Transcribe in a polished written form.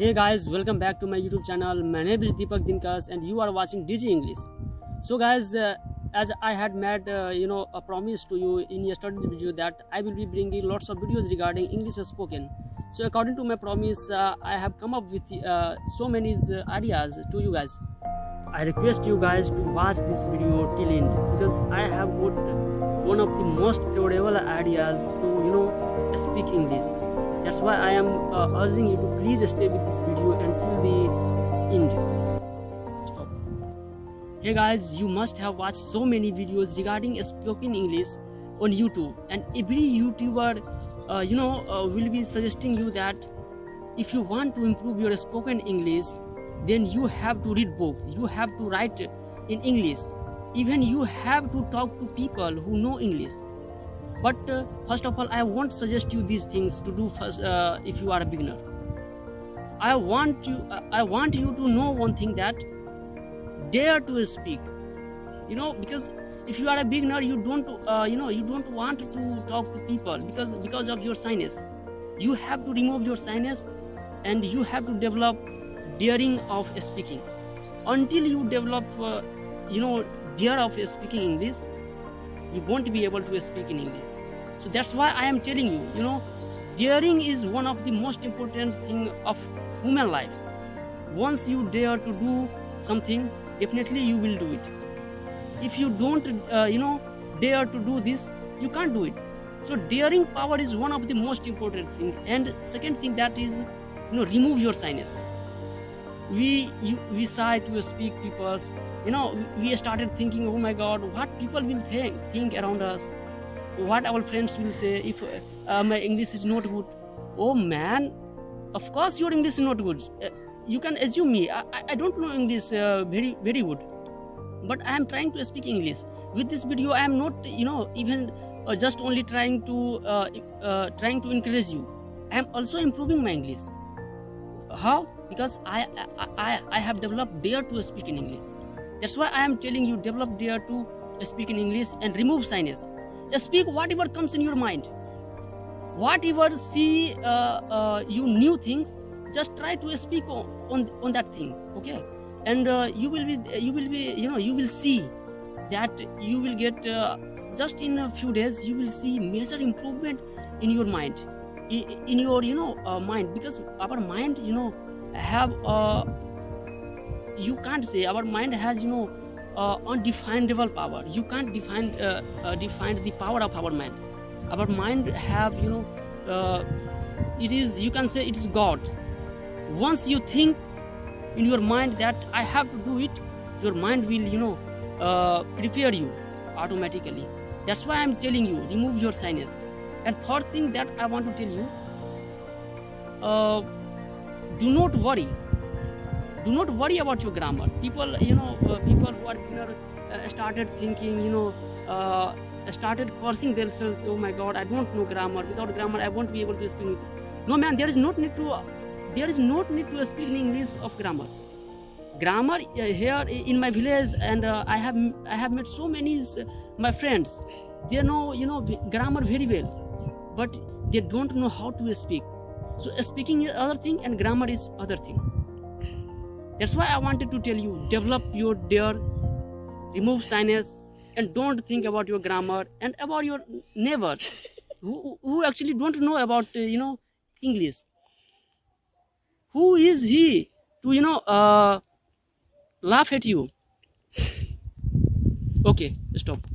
Hey guys, welcome back to my YouTube channel. My name is Deepak Dinkas and you are watching DG English. So guys, as I had made a promise to you in yesterday's video that I will be bringing lots of videos regarding English spoken. So according to my promise, I have come up with so many ideas to you guys. I request you guys to watch this video till end because I have got one of the most favorable ideas to speak English. That's why I am urging you to please stay with this video until the end. Stop. Hey guys, you must have watched so many videos regarding spoken English on YouTube, and every YouTuber will be suggesting you that if you want to improve your spoken English, then you have to read books, you have to write in English, even you have to talk to people who know English. But first of all, I won't suggest you these things to do first if you are a beginner. I want you to know one thing, that dare to speak. Because if you are a beginner, you don't want to talk to people because of your shyness. You have to remove your shyness and you have to develop daring of speaking. Until you develop dare of speaking English, you won't be able to speak in English. So that's why I am telling you, daring is one of the most important thing of human life. Once you dare to do something, definitely you will do it. If you don't dare to do this, you can't do it. So daring power is one of the most important thing. And second thing, that is remove your shyness. We shy to speak people. We started thinking, oh my god, what people will think around us, what our friends will say if my English is not good. Oh man, of course your English is not good. You can assume me, I don't know English very very good, but I am trying to speak English. With this video I am not even just only trying to encourage you. I am also improving my English. How? Because I have developed dare to speak in English. That's why I am telling you, develop dare to speak in English and remove shyness. Speak whatever comes in your mind. Whatever see you new things, just try to speak on that thing, okay? And you will see that you will get just in a few days you will see major improvement in your mind, in your mind, because our mind have you can't say our mind has undefinable power. You can't define the power of our mind. Our mind have it is, you can say it is God. Once you think in your mind that I have to do it, your mind will prepare you automatically. That's why I'm telling you, remove your shyness. And third thing that I want to tell you, do not worry. Do not worry about your grammar. People, people who are beginner started thinking, started cursing themselves. Oh my God, I don't know grammar. Without grammar, I won't be able to speak. No man, there is not need to speak in English of grammar. Grammar here in my village, and I have met so many my friends. They know grammar very well, but they don't know how to speak. So speaking is other thing and grammar is other thing. That's why I wanted to tell you, develop your dare, remove shyness, and don't think about your grammar and about your neighbors who actually don't know about English. Who is he to laugh at you? Okay, stop.